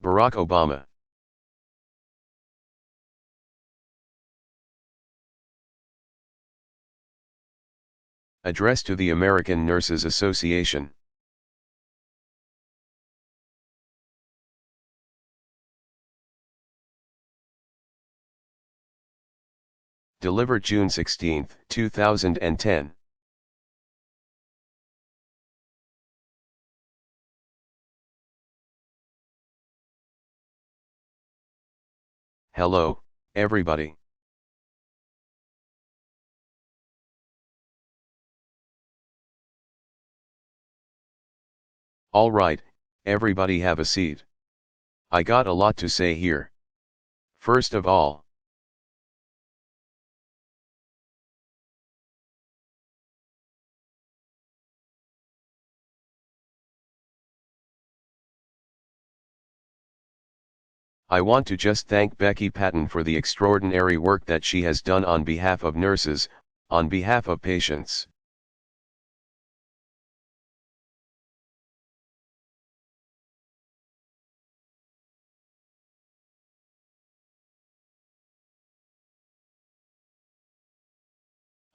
Barack Obama. Address to the American Nurses Association. Delivered June 16, 2010. Hello, everybody. Alright, everybody have a seat. I got a lot to say here. First of all, I want to just thank Becky Patton for the extraordinary work that she has done on behalf of nurses, on behalf of patients.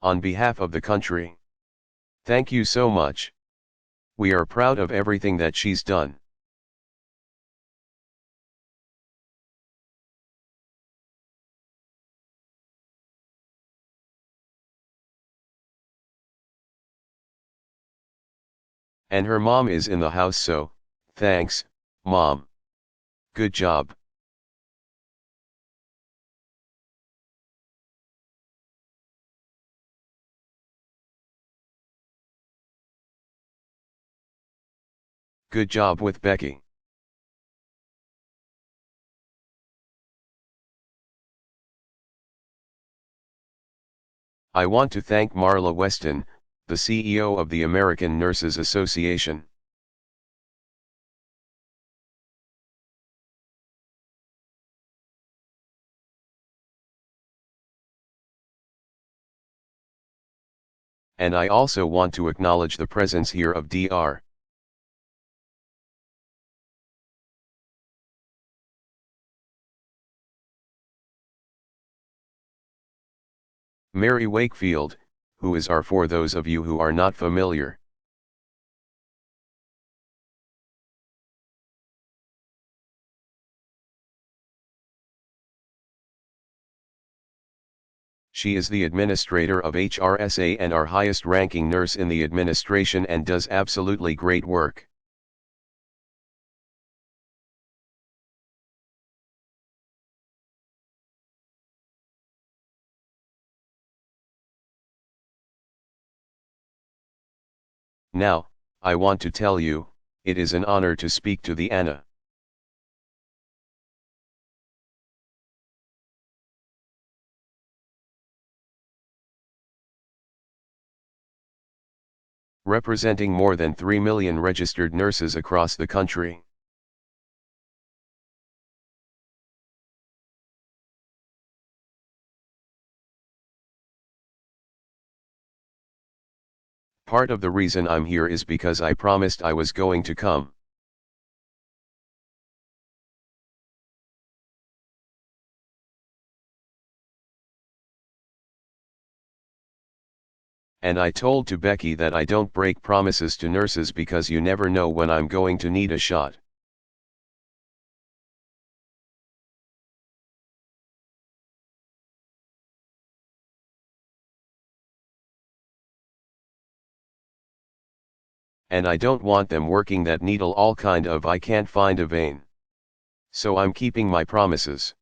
On behalf of the country. Thank you so much. We are proud of everything that she's done. And her mom is in the house, so, thanks, Mom. Good job. Good job with Becky. I want to thank Marla Weston, the CEO of the American Nurses Association. And I also want to acknowledge the presence here of Dr. Mary Wakefield, who is our for those of you who are not familiar. She is the administrator of HRSA and our highest ranking nurse in the administration and does absolutely great work. Now, I want to tell you, it is an honor to speak to the Anna. Representing more than 3 million registered nurses across the country. Part of the reason I'm here is because I promised I was going to come. And I told to Becky that I don't break promises to nurses because you never know when I'm going to need a shot. And I don't want them working that needle all kind of I can't find a vein. So I'm keeping my promises.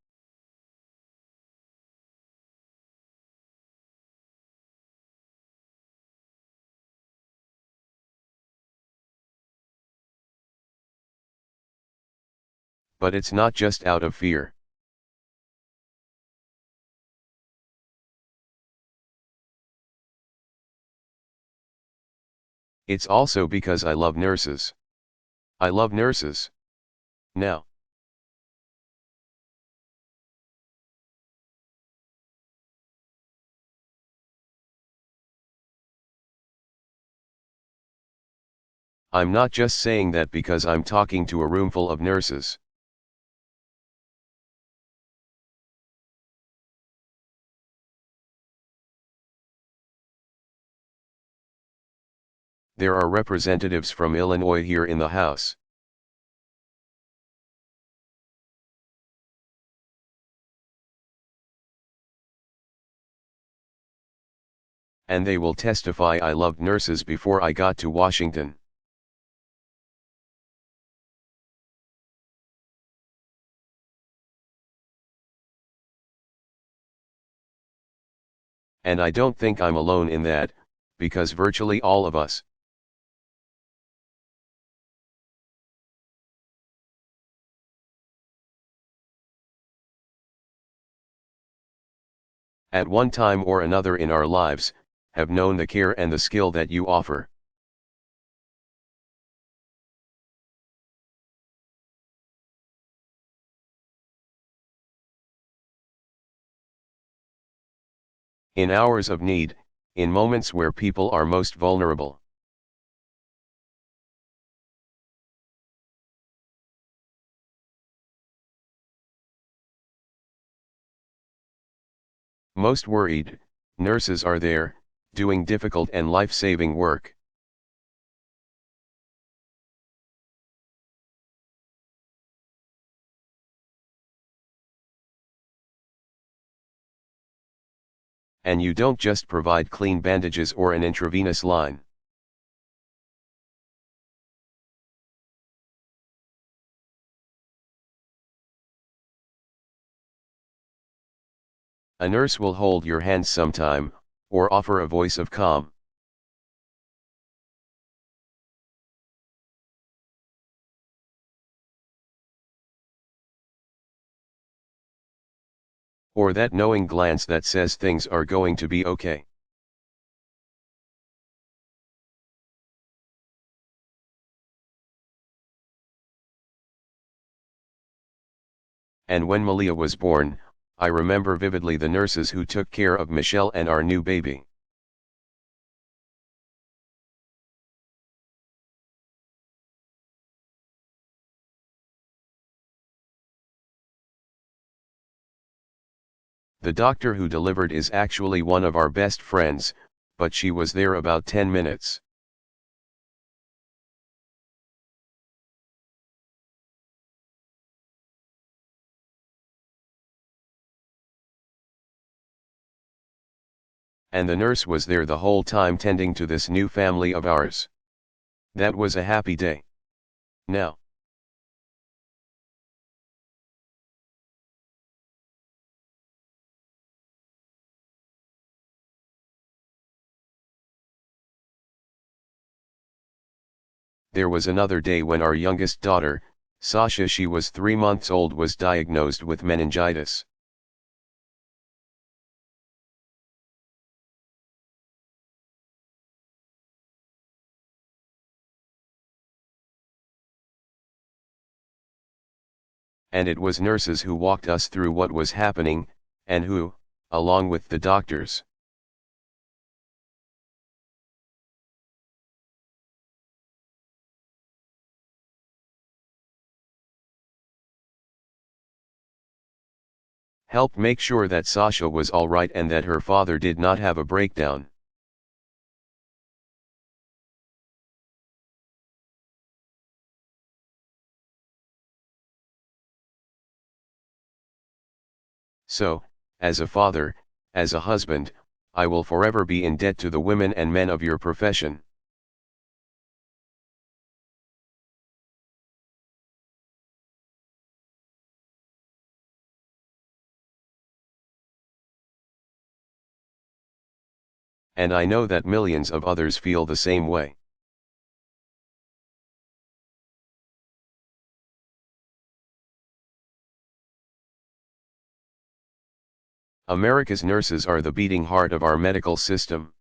But it's not just out of fear. It's also because I love nurses. I love nurses. Now. I'm not just saying that because I'm talking to a room full of nurses. There are representatives from Illinois here in the House. And they will testify I loved nurses before I got to Washington. And I don't think I'm alone in that, because virtually all of us. At one time or another in our lives, have known the care and the skill that you offer. In hours of need, in moments where people are most vulnerable. Most worried, nurses are there, doing difficult and life-saving work. And you don't just provide clean bandages or an intravenous line. A nurse will hold your hand sometime, or offer a voice of calm. Or that knowing glance that says things are going to be okay. And when Malia was born, I remember vividly the nurses who took care of Michelle and our new baby. The doctor who delivered is actually one of our best friends, but she was there about 10 minutes. And the nurse was there the whole time tending to this new family of ours. That was a happy day. Now, there was another day when our youngest daughter, Sasha, she was 3 months old, was diagnosed with meningitis. And it was nurses who walked us through what was happening, and who, along with the doctors, helped make sure that Sasha was all right and that her father did not have a breakdown. So, as a father, as a husband, I will forever be in debt to the women and men of your profession. And I know that millions of others feel the same way. America's nurses are the beating heart of our medical system.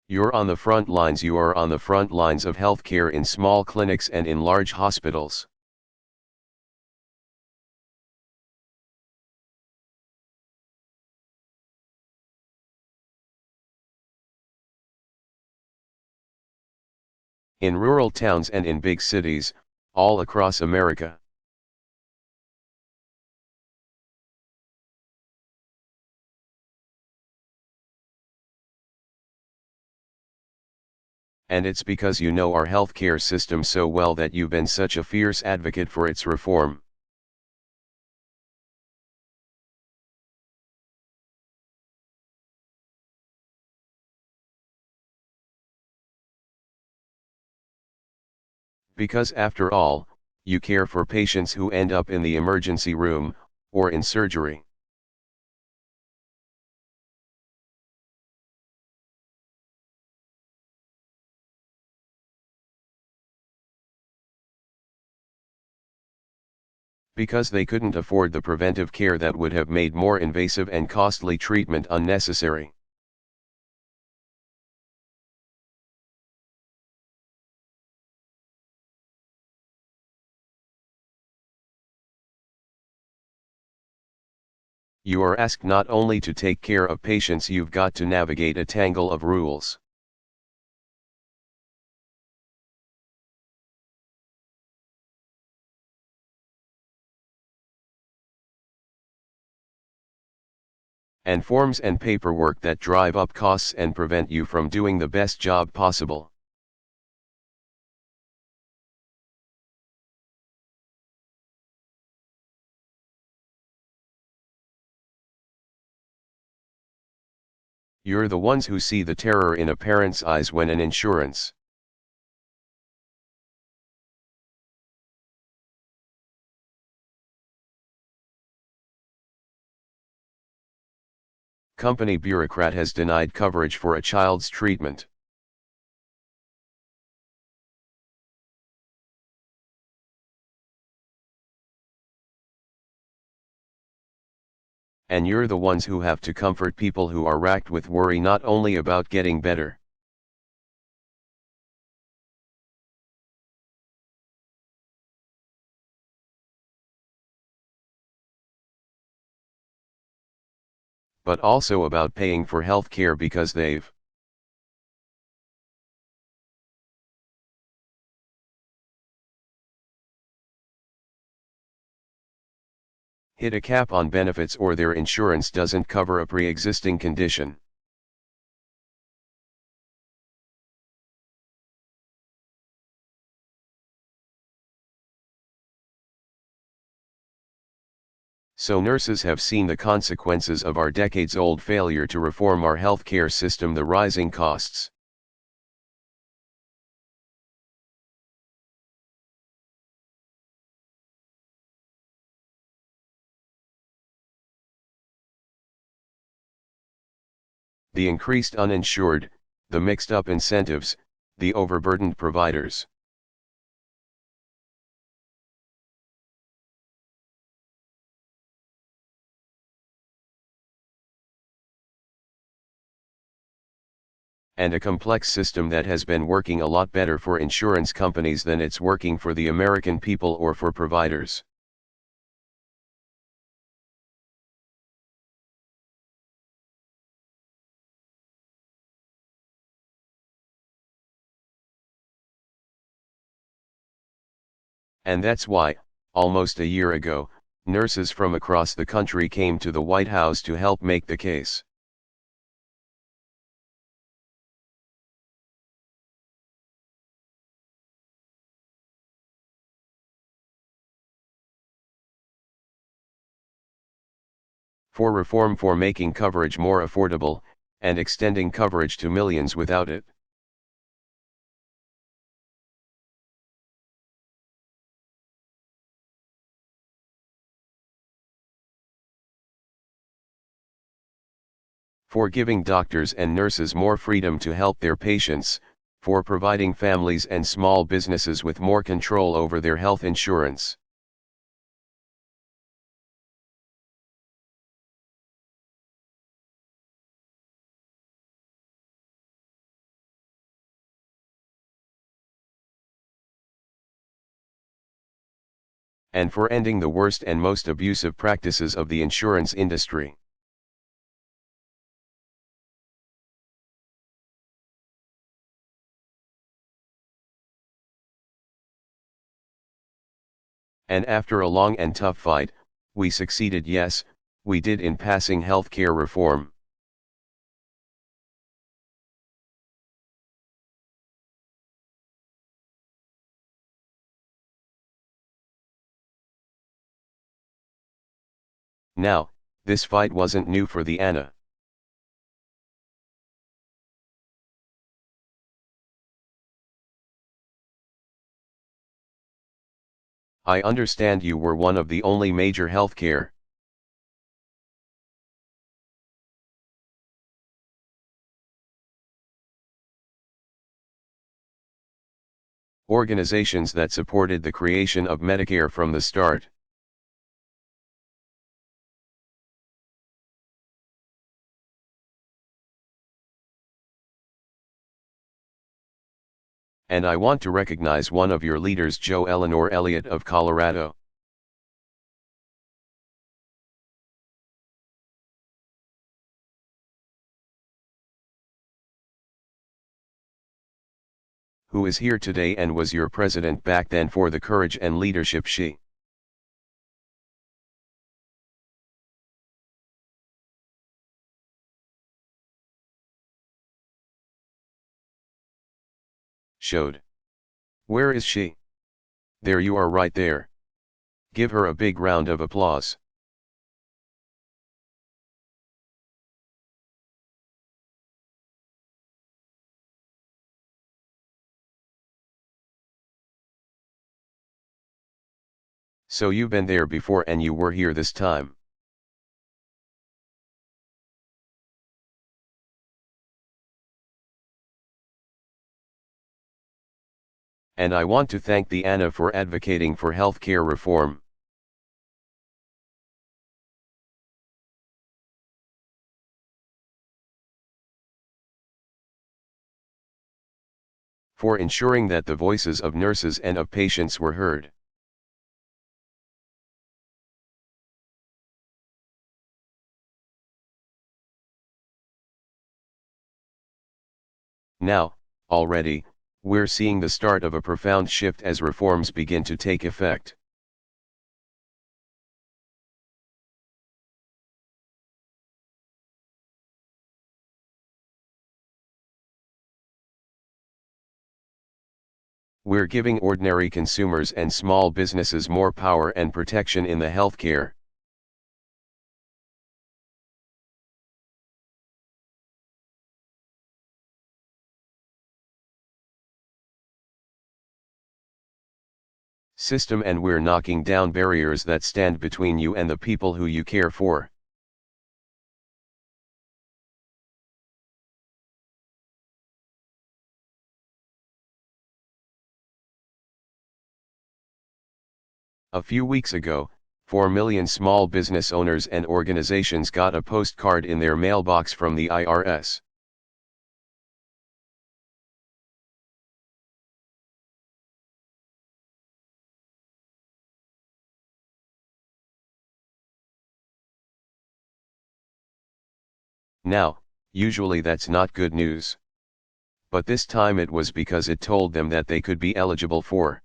You're on the front lines. You are on the front lines of healthcare in small clinics and in large hospitals. In rural towns and in big cities, all across America. And it's because you know our healthcare system so well that you've been such a fierce advocate for its reform. Because after all, you care for patients who end up in the emergency room, or in surgery. Because they couldn't afford the preventive care that would have made more invasive and costly treatment unnecessary. You are asked not only to take care of patients, you've got to navigate a tangle of rules. And forms and paperwork that drive up costs and prevent you from doing the best job possible. You're the ones who see the terror in a parent's eyes when an insurance company bureaucrat has denied coverage for a child's treatment. And you're the ones who have to comfort people who are racked with worry not only about getting better, but also about paying for health care because they've hit a cap on benefits or their insurance doesn't cover a pre-existing condition. So nurses have seen the consequences of our decades-old failure to reform our healthcare system: the rising costs, the increased uninsured, the mixed-up incentives, the overburdened providers. And a complex system that has been working a lot better for insurance companies than it's working for the American people or for providers. And that's why, almost a year ago, nurses from across the country came to the White House to help make the case. For reform, for making coverage more affordable, and extending coverage to millions without it. For giving doctors and nurses more freedom to help their patients, for providing families and small businesses with more control over their health insurance. And for ending the worst and most abusive practices of the insurance industry. And after a long and tough fight, we succeeded. Yes, we did, in passing healthcare reform. Now, this fight wasn't new for the Anna. I understand you were one of the only major healthcare organizations that supported the creation of Medicare from the start. And I want to recognize one of your leaders, Joe Eleanor Elliott of Colorado. Who is here today and was your president back then, for the courage and leadership she showed. Where is she? There you are, right there. Give her a big round of applause. So you've been there before and you were here this time. And I want to thank the Anna for advocating for healthcare reform. For ensuring that the voices of nurses and of patients were heard. Now, already, we're seeing the start of a profound shift as reforms begin to take effect. We're giving ordinary consumers and small businesses more power and protection in the healthcare. System, and we're knocking down barriers that stand between you and the people who you care for. A few weeks ago, 4 million small business owners and organizations got a postcard in their mailbox from the IRS. Now, usually that's not good news. But this time it was, because it told them that they could be eligible for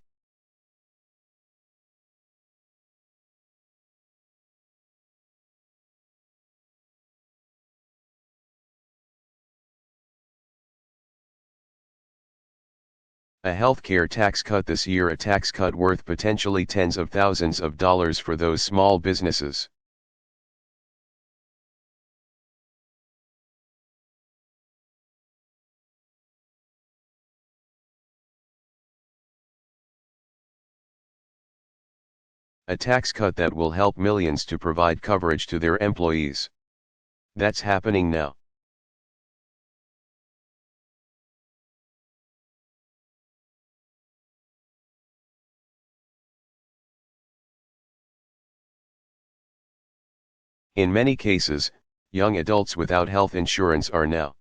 a healthcare tax cut this year, a tax cut worth potentially tens of thousands of dollars for those small businesses. A tax cut that will help millions to provide coverage to their employees. That's happening now. In many cases, young adults without health insurance are now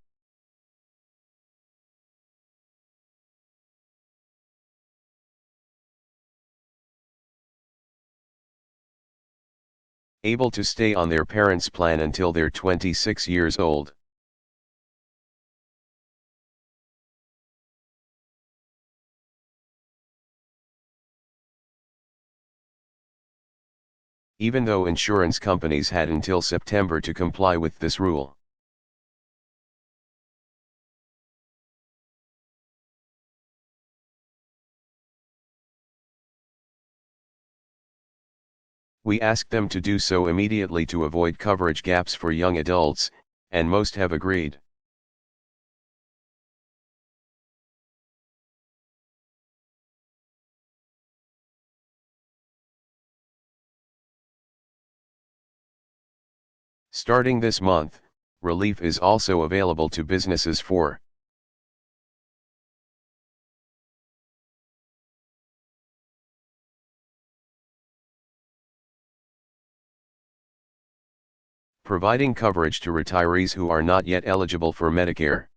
able to stay on their parents' plan until they're 26 years old. Even though insurance companies had until September to comply with this rule. We asked them to do so immediately to avoid coverage gaps for young adults, and most have agreed. Starting this month, relief is also available to businesses for providing coverage to retirees who are not yet eligible for Medicare,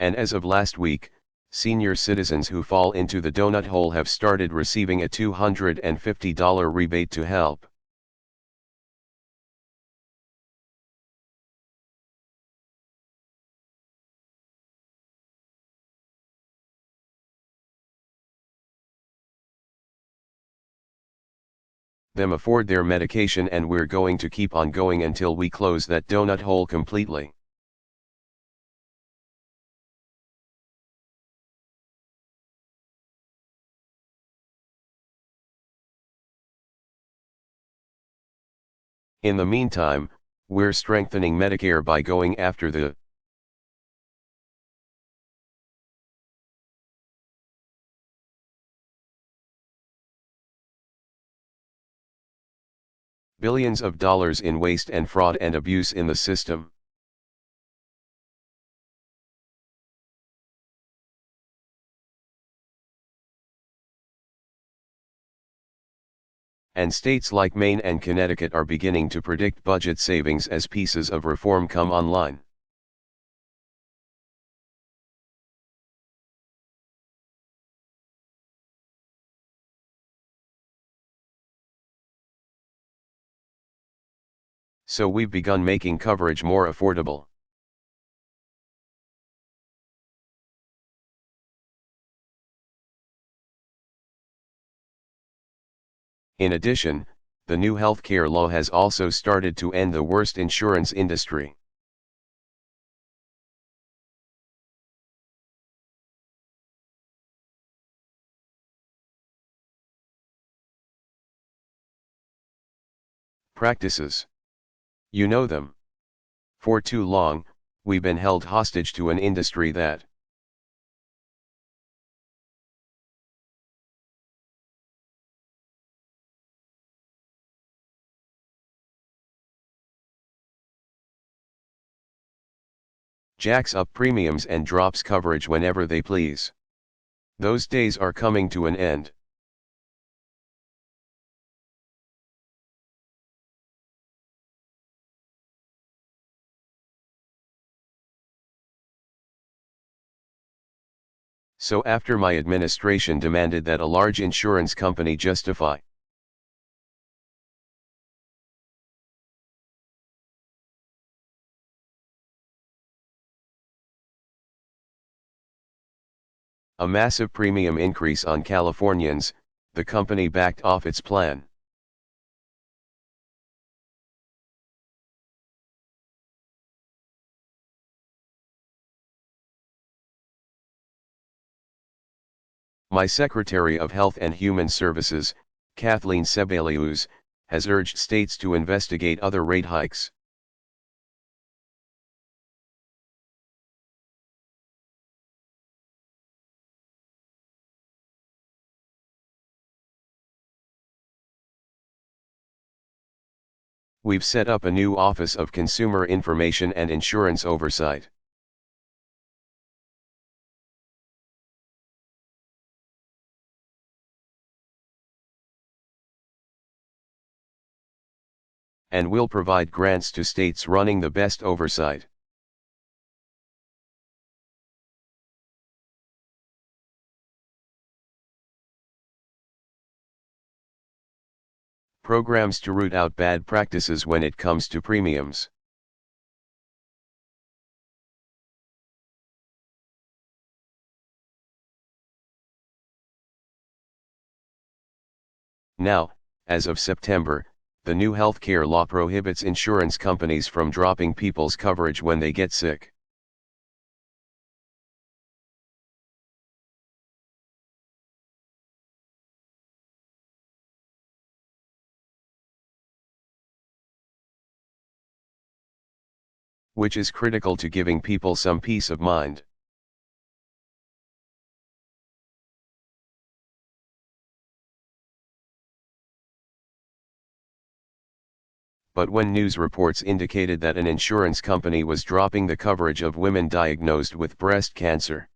and as of last week, senior citizens who fall into the donut hole have started receiving a $250 rebate to help. Them afford their medication, and we're going to keep on going until we close that donut hole completely. In the meantime, we're strengthening Medicare by going after the billions of dollars in waste and fraud and abuse in the system. And states like Maine and Connecticut are beginning to predict budget savings as pieces of reform come online. So we've begun making coverage more affordable. In addition, the new healthcare law has also started to end the worst insurance industry. Practices. You know them. For too long, we've been held hostage to an industry that jacks up premiums and drops coverage whenever they please. Those days are coming to an end. So after my administration demanded that a large insurance company justify a massive premium increase on Californians, the company backed off its plan. My Secretary of Health and Human Services, Kathleen Sebelius, has urged states to investigate other rate hikes. We've set up a new Office of Consumer Information and Insurance Oversight. And will provide grants to states running the best oversight. Programs to root out bad practices when it comes to premiums. Now, as of September, the new healthcare law prohibits insurance companies from dropping people's coverage when they get sick. which is critical to giving people some peace of mind. But when news reports indicated that an insurance company was dropping the coverage of women diagnosed with breast cancer,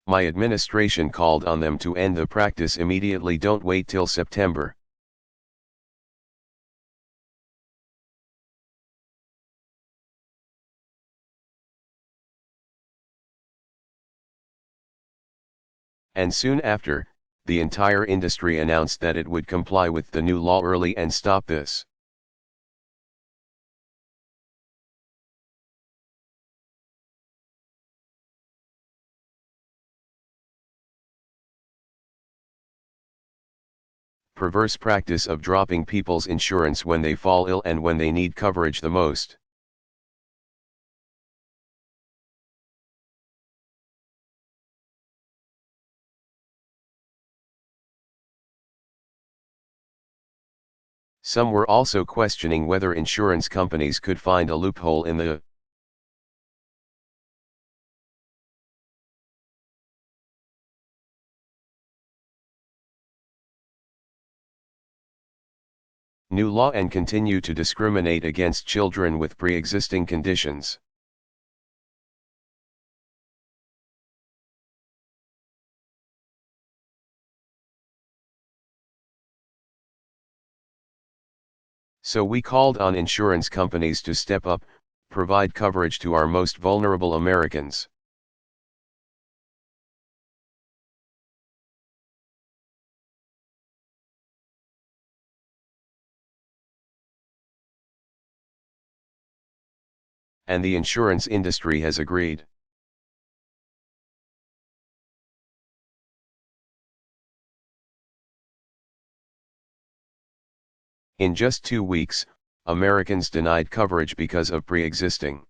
my administration called on them to end the practice immediately. Don't wait till September. And soon after, the entire industry announced that it would comply with the new law early and stop this. Perverse practice of dropping people's insurance when they fall ill and when they need coverage the most. Some were also questioning whether insurance companies could find a loophole in the new law and continue to discriminate against children with pre-existing conditions. So we called on insurance companies to step up, provide coverage to our most vulnerable Americans. And the insurance industry has agreed. In just 2 weeks, Americans denied coverage because of pre-existing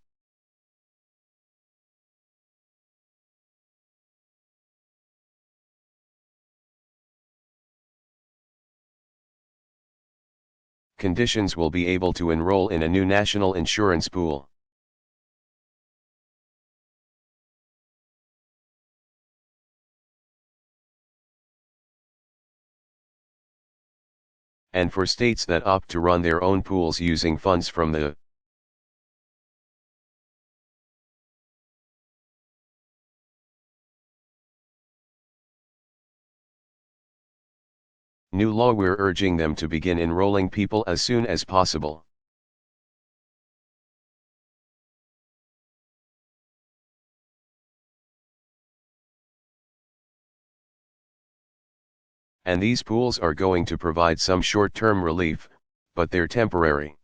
conditions will be able to enroll in a new national insurance pool. And for states that opt to run their own pools using funds from the new law, we're urging them to begin enrolling people as soon as possible. And these pools are going to provide some short-term relief, but they're temporary.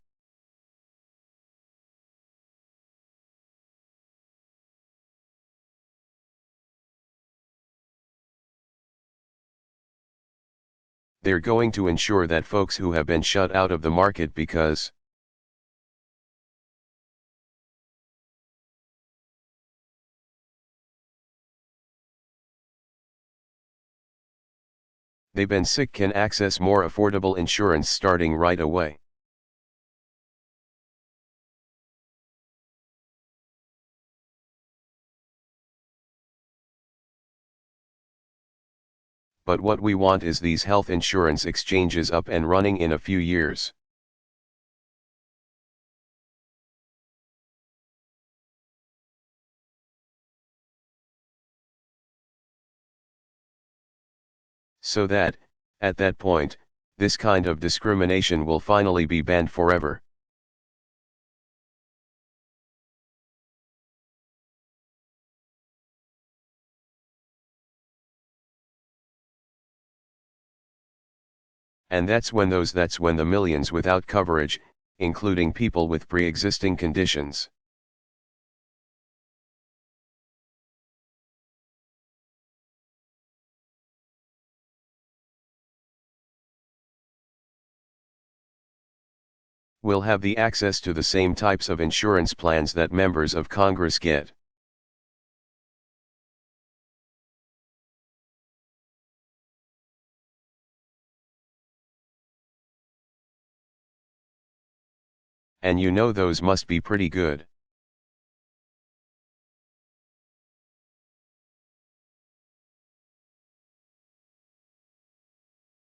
They're going to ensure that folks who have been shut out of the market because they've been sick can access more affordable insurance starting right away. But what we want is these health insurance exchanges up and running in a few years. So that, at that point, this kind of discrimination will finally be banned forever. And that's when the millions without coverage, including people with pre-existing conditions, will have the access to the same types of insurance plans that members of Congress get. and you know those must be pretty good.